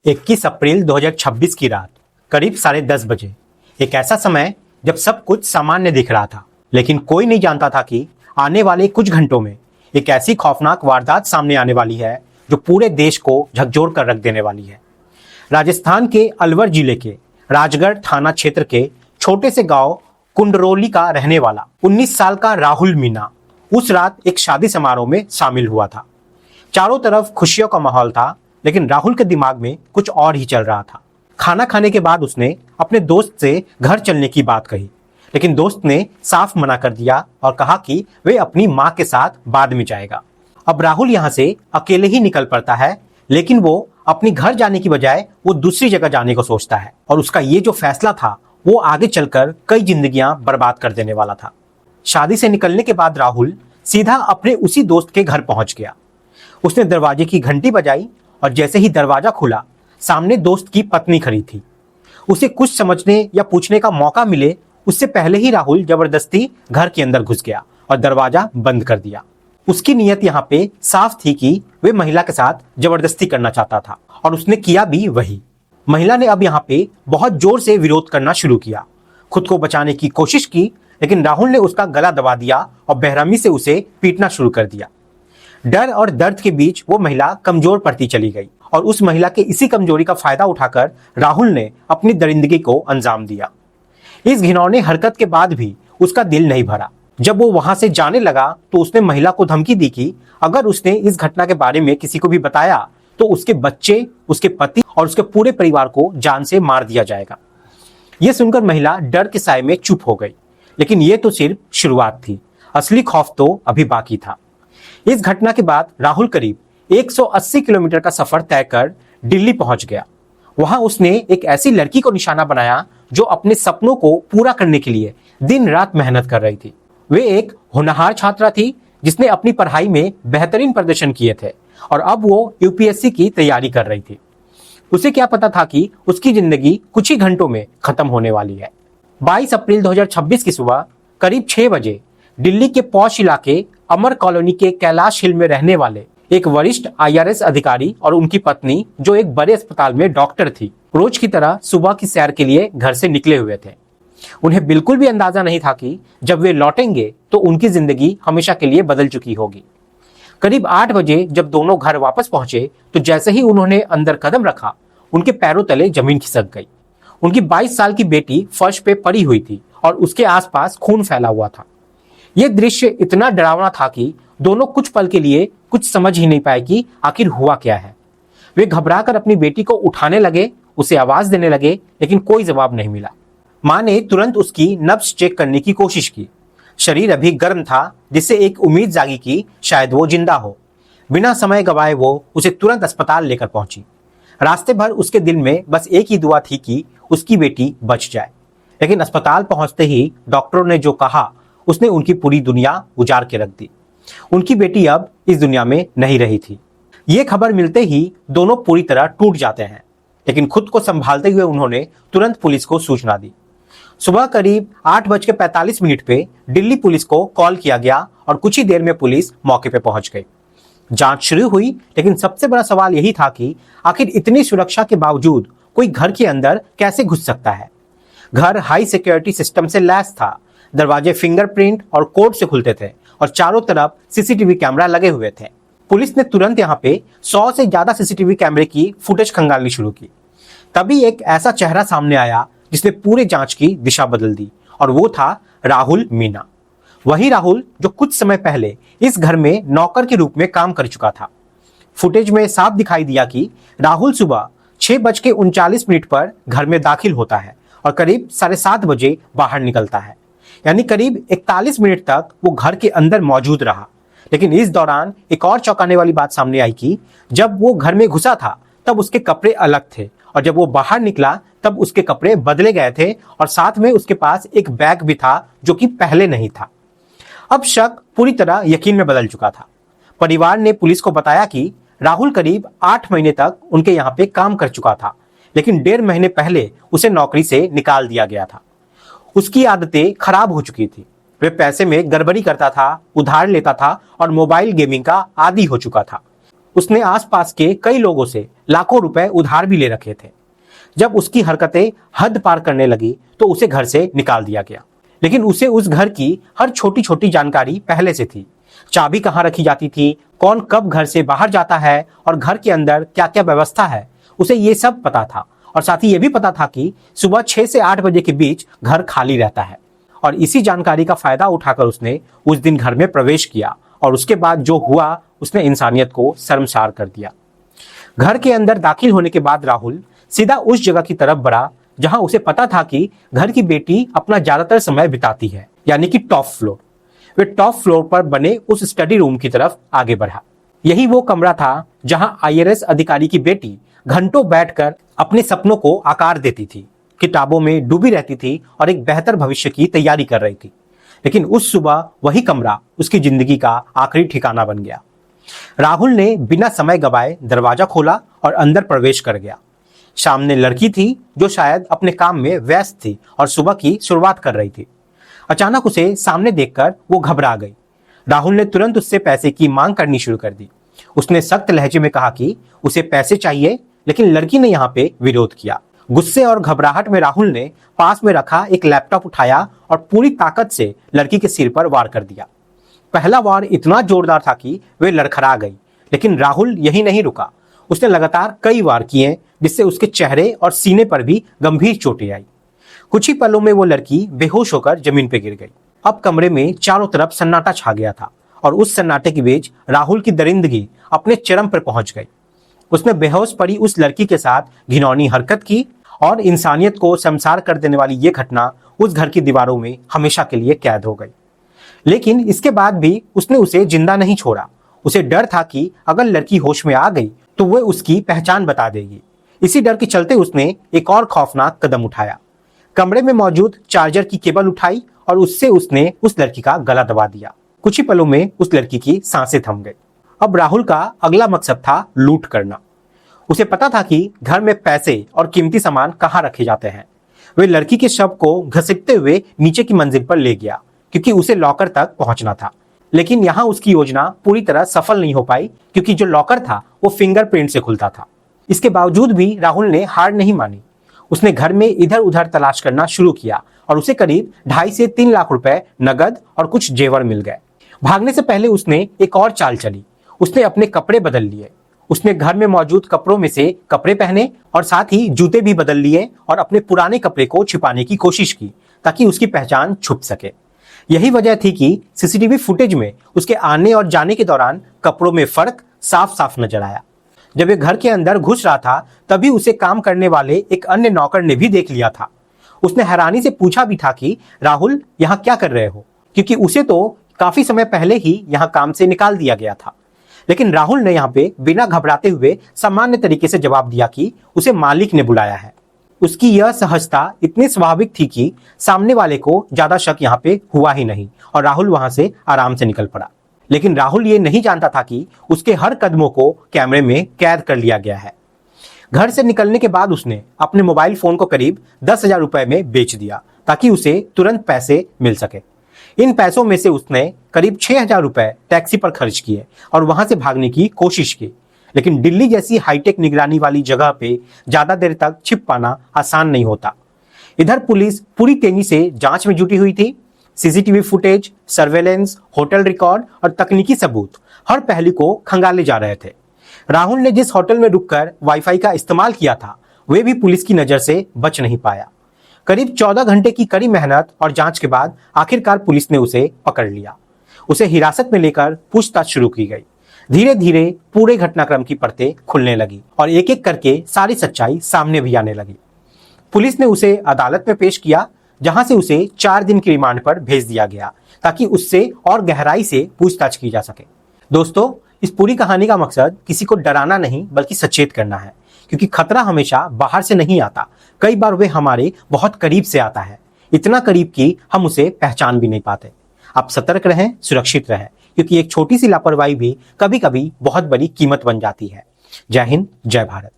21 अप्रैल 2026 की रात करीब 10:30 बजे, एक ऐसा समय जब सब कुछ सामान्य दिख रहा था, लेकिन कोई नहीं जानता था कि आने वाले कुछ घंटों में एक ऐसी खौफनाक वारदात सामने आने वाली है जो पूरे देश को झकझोर कर रख देने वाली है। राजस्थान के अलवर जिले के राजगढ़ थाना क्षेत्र के छोटे से गांव कुंडरोली का रहने वाला 19 साल का राहुल मीना उस रात एक शादी समारोह में शामिल हुआ था। चारों तरफ खुशियों का माहौल था, लेकिन राहुल के दिमाग में कुछ और ही चल रहा था। खाना खाने के बाद उसने अपने दोस्त से घर चलने की बात कही, लेकिन दोस्त ने साफ मना कर दिया और कहा कि वे अपनी मां के साथ बाद में जाएगा। अब राहुल यहां से अकेले ही निकल पड़ता है, लेकिन वो अपनी घर जाने की बजाय वो दूसरी जगह जाने को सोचता है और उसका ये जो फैसला था वो आगे चलकर कई जिंदगियां बर्बाद कर देने वाला था। शादी से निकलने के बाद राहुल सीधा अपने उसी दोस्त के घर पहुंच गया। उसने दरवाजे की घंटी बजाई और जैसे ही दरवाजा खुला, सामने दोस्त की पत्नी खड़ी थी। उसे कुछ समझने या पूछने का मौका मिले उससे पहले ही राहुल जबरदस्ती घर के अंदर घुस गया और दरवाजा बंद कर दिया। उसकी नीयत यहाँ पे साफ थी कि वे महिला के साथ जबरदस्ती करना चाहता था और उसने किया भी वही। महिला ने अब यहाँ पे बहुत जोर से विरोध करना शुरू किया, खुद को बचाने की कोशिश की, लेकिन राहुल ने उसका गला दबा दिया और बेरहमी से उसे पीटना शुरू कर दिया। डर और दर्द के बीच वो महिला कमजोर पड़ती चली गई और उस महिला के इसी कमजोरी का फायदा उठाकर राहुल ने अपनी दरिंदगी को अंजाम दिया। इस घिनौनी हरकत के बाद भी उसका दिल नहीं भरा। जब वो वहां से जाने लगा तो उसने महिला को धमकी दी कि अगर उसने इस घटना के बारे में किसी को भी बताया तो उसके बच्चे, उसके पति और उसके पूरे परिवार को जान से मार दिया जाएगा। यह सुनकर महिला डर के साए में चुप हो गई, लेकिन यह तो सिर्फ शुरुआत थी, असली खौफ तो अभी बाकी था। इस घटना के बाद राहुल करीब 180 किलोमीटर का सफर तय कर दिल्ली पहुंच गया। वहां उसने एक ऐसी लड़की को निशाना बनाया जो अपने सपनों को पूरा करने के लिए दिन रात मेहनत कर रही थी। वे एक होनहार छात्रा थी जिसने अपनी पढ़ाई में बेहतरीन प्रदर्शन किए थे और अब वो यूपीएससी की तैयारी कर रही थी। उसे क्या पता था कि उसकी जिंदगी कुछ ही घंटों में खत्म होने वाली है। 22 अप्रैल 2026 की सुबह करीब 6 बजे दिल्ली के पॉश इलाके अमर कॉलोनी के कैलाश हिल में रहने वाले एक वरिष्ठ आईआरएस अधिकारी और उनकी पत्नी, जो एक बड़े अस्पताल में डॉक्टर थी, रोज की तरह सुबह की सैर के लिए घर से निकले हुए थे। उन्हें बिल्कुल भी अंदाजा नहीं था कि जब वे लौटेंगे तो उनकी जिंदगी हमेशा के लिए बदल चुकी होगी। करीब 8 बजे जब दोनों घर वापस पहुंचे तो जैसे ही उन्होंने अंदर कदम रखा, उनके पैरों तले जमीन खिसक गई। उनकी 22 साल की बेटी फर्श पे पड़ी हुई थी और उसके आसपास खून फैला हुआ था। यह दृश्य इतना डरावना था कि दोनों कुछ पल के लिए कुछ समझ ही नहीं पाए कि आखिर हुआ क्या है। वे घबराकर अपनी बेटी को उठाने लगे, उसे आवाज देने लगे, लेकिन कोई जवाब नहीं मिला। मां ने तुरंत उसकी नब्ज चेक करने की कोशिश की। शरीर अभी गर्म था, जिससे एक उम्मीद जागी कि शायद वो जिंदा हो। बिना समय गवाए वो उसे तुरंत अस्पताल लेकर पहुंची। रास्ते भर उसके दिल में बस एक ही दुआ थी कि उसकी बेटी बच जाए, लेकिन अस्पताल पहुंचते ही डॉक्टरों ने जो कहा उसने उनकी पूरी दुनिया उजाड़ के रख दी। उनकी बेटी अब इस दुनिया में नहीं रही थी। ये खबर मिलते ही दोनों पूरी तरह टूट जाते हैं, लेकिन खुद को संभालते हुए उन्होंने तुरंत पुलिस को सूचना दी। सुबह करीब 8:45 पे दिल्ली पुलिस को कॉल किया गया और कुछ ही देर में पुलिस मौके पे पहुंच गई। जांच शुरू हुई, लेकिन सबसे बड़ा सवाल यही था कि आखिर इतनी सुरक्षा के बावजूद कोई घर के अंदर कैसे घुस सकता है। घर हाई सिक्योरिटी सिस्टम से लैस था, दरवाजे फिंगरप्रिंट और कोड से खुलते थे और चारों तरफ सीसीटीवी कैमरा लगे हुए थे। पुलिस ने तुरंत यहाँ पे 100 से ज्यादा सीसीटीवी कैमरे की फुटेज खंगालनी शुरू की। तभी एक ऐसा चेहरा सामने आया जिसने पूरे जांच की दिशा बदल दी, और वो था राहुल मीना। वही राहुल जो कुछ समय पहले इस घर में नौकर के रूप में काम कर चुका था। फुटेज में साफ दिखाई दिया कि राहुल सुबह 6:39 पर घर में दाखिल होता है और करीब 7:30 बजे बाहर निकलता है, यानी करीब 41 मिनट तक वो घर के अंदर मौजूद रहा। लेकिन इस दौरान एक और चौंकाने वाली बात सामने आई कि जब वो घर में घुसा था तब उसके कपड़े अलग थे और जब वो बाहर निकला तब उसके कपड़े बदले गए थे और साथ में उसके पास एक बैग भी था जो कि पहले नहीं था। अब शक पूरी तरह यकीन में बदल चुका था। परिवार ने पुलिस को बताया कि राहुल करीब 8 महीने तक उनके यहाँ पे काम कर चुका था, लेकिन 1.5 महीने पहले उसे नौकरी से निकाल दिया गया था। उसकी आदतें खराब हो चुकी थी। वे पैसे में गड़बड़ी करता था, उधार लेता था और मोबाइल गेमिंग का आदी हो चुका था। उसने आसपास के कई लोगों से लाखों रुपए उधार भी ले रखे थे। जब उसकी हरकतें हद पार करने लगी तो उसे घर से निकाल दिया गया। लेकिन उसे उस घर की हर छोटी छोटी जानकारी पहले से थी। चाबी कहाँ रखी जाती थी, कौन कब घर से बाहर जाता है और घर के अंदर क्या क्या व्यवस्था है, उसे ये सब पता था। और साथ ही ये भी पता था कि सुबह 6 से 8 बजे के बीच घर खाली रहता है। और इसी जानकारी का फायदा उठाकर उसने उस दिन घर में प्रवेश किया और उसके बाद जो हुआ उसने इंसानियत को शर्मसार कर दिया। घर के अंदर दाखिल होने के बाद राहुल सीधा उस जगह की तरफ बढ़ा जहां उसे पता था कि घर की बेटी अपना ज्यादातर समय बिताती है, यानी कि टॉप फ्लोर। वे टॉप फ्लोर पर बने उस स्टडी रूम की तरफ आगे बढ़ा। यही वो कमरा था जहां आईआरएस अधिकारी की बेटी घंटों बैठकर अपने सपनों को आकार देती थी, किताबों में डूबी रहती थी और एक बेहतर भविष्य की तैयारी कर रही थी। लेकिन उस सुबह वही कमरा उसकी जिंदगी का आखिरी ठिकाना बन गया। राहुल ने बिना समय गवाए दरवाजा खोला और अंदर प्रवेश कर गया। सामने लड़की थी जो शायद अपने काम में व्यस्त थी और सुबह की शुरुआत कर रही थी। अचानक उसे सामने देखकर वो घबरा गई। राहुल ने तुरंत उससे पैसे की मांग करनी शुरू कर दी। उसने सख्त लहजे में कहा कि उसे पैसे चाहिए, लेकिन लड़की ने यहाँ पे विरोध किया। गुस्से और घबराहट में राहुल ने पास में रखा एक लैपटॉप उठाया और पूरी ताकत से लड़की के सिर पर वार कर दिया। पहला वार इतना जोरदार था कि वे लड़खड़ा गई, लेकिन राहुल यही नहीं रुका। उसने लगातार कई वार किए, जिससे उसके चेहरे और सीने पर भी गंभीर चोटें आई। कुछ ही पलों में वो लड़की बेहोश होकर जमीन पर गिर गई। अब कमरे में चारों तरफ सन्नाटा छा गया था और उस सन्नाटे के बीच राहुल की दरिंदगी अपने चरम पर पहुंच गई। उसने बेहोश पड़ी उस लड़की के साथ घिनौनी हरकत की और इंसानियत को शर्मसार कर देने वाली ये घटना उस घर की दीवारों में हमेशा के लिए कैद हो गई। लेकिन इसके बाद भी उसने उसे जिंदा नहीं छोड़ा। उसे डर था कि अगर लड़की होश में आ गई तो वह उसकी पहचान बता देगी। इसी डर के चलते उसने एक और खौफनाक कदम उठाया। कमरे में मौजूद चार्जर की केबल उठाई और उससे उसने उस लड़की का गला दबा दिया। कुछ ही पलों में उस लड़की की सांसें थम गई। अब राहुल का अगला मकसद था लूट करना। उसे पता था कि घर में पैसे और कीमती सामान कहाँ रखे जाते हैं। वे लड़की के शव को घसीटते हुए नीचे की मंजिल पर ले गया, क्योंकि उसे लॉकर तक पहुंचना था। लेकिन यहाँ उसकी योजना पूरी तरह सफल नहीं हो पाई, क्योंकि जो लॉकर था वो फिंगरप्रिंट से खुलता था। इसके बावजूद भी राहुल ने हार नहीं मानी। उसने घर में इधर उधर तलाश करना शुरू किया और उसे करीब 2.5 से 3 लाख रुपए नगद और कुछ जेवर मिल गए। भागने से पहले उसने एक और चाल चली। उसने अपने कपड़े बदल लिए। उसने घर में मौजूद कपड़ों में से कपड़े पहने और साथ ही जूते भी बदल लिए और अपने पुराने कपड़े को छिपाने की कोशिश की, ताकि उसकी पहचान छुप सके। यही वजह थी कि सीसीटीवी फुटेज में उसके आने और जाने के दौरान कपड़ों में फर्क साफ साफ नजर आया। जब वे घर के अंदर घुस रहा था तभी उसे काम करने वाले एक अन्य नौकर ने भी देख लिया था। उसने हैरानी से पूछा भी था कि राहुल यहाँ क्या कर रहे हो, क्योंकि उसे तो काफी समय पहले ही यहाँ काम से निकाल दिया गया था। लेकिन राहुल ने यहाँ पे बिना घबराते हुए सामान्य तरीके से जवाब दिया कि उसे मालिक ने बुलाया है। उसकी यह सहजता इतनी स्वाभाविक थी कि सामने वाले को ज्यादा शक यहाँ पे हुआ ही नहीं और राहुल वहां से आराम से निकल पड़ा। लेकिन राहुल ये नहीं जानता था कि उसके हर कदमों को कैमरे में कैद कर लिया गया है। घर से निकलने के बाद उसने अपने मोबाइल फोन को करीब 10,000 रुपए में बेच दिया, ताकि उसे तुरंत पैसे मिल सके। इन पैसों में से उसने करीब 6,000 रुपए टैक्सी पर खर्च किए और वहां से भागने की कोशिश की। लेकिन दिल्ली जैसी हाईटेक निगरानी वाली जगह पे ज्यादा देर तक छिप पाना आसान नहीं होता। इधर पुलिस पूरी तेजी से जांच में जुटी हुई थी। CCTV footage, surveillance, hotel record और तकनीकी सबूत हर पहलू को खंगाले जा रहे थे। राहुल ने जिस होटल में रुककर वाईफाई का इस्तेमाल किया था वे भी पुलिस की नजर से बच नहीं पाया। करीब 14 घंटे की कड़ी मेहनत और जांच के बाद आखिरकार पुलिस ने उसे पकड़ लिया। उसे हिरासत में लेकर पूछताछ शुरू की गई। धीरे धीरे पूरे घटनाक्रम की परतें खुलने लगी और एक एक करके सारी सच्चाई सामने भी आने लगी। पुलिस ने उसे अदालत में पेश किया, जहां से उसे 4 दिन की रिमांड पर भेज दिया गया, ताकि उससे और गहराई से पूछताछ की जा सके। दोस्तों, इस पूरी कहानी का मकसद किसी को डराना नहीं बल्कि सचेत करना है, क्योंकि खतरा हमेशा बाहर से नहीं आता। कई बार वे हमारे बहुत करीब से आता है, इतना करीब कि हम उसे पहचान भी नहीं पाते। आप सतर्क रहें, सुरक्षित रहें, क्योंकि एक छोटी सी लापरवाही भी कभी कभी बहुत बड़ी कीमत बन जाती है। जय हिंद, जय भारत।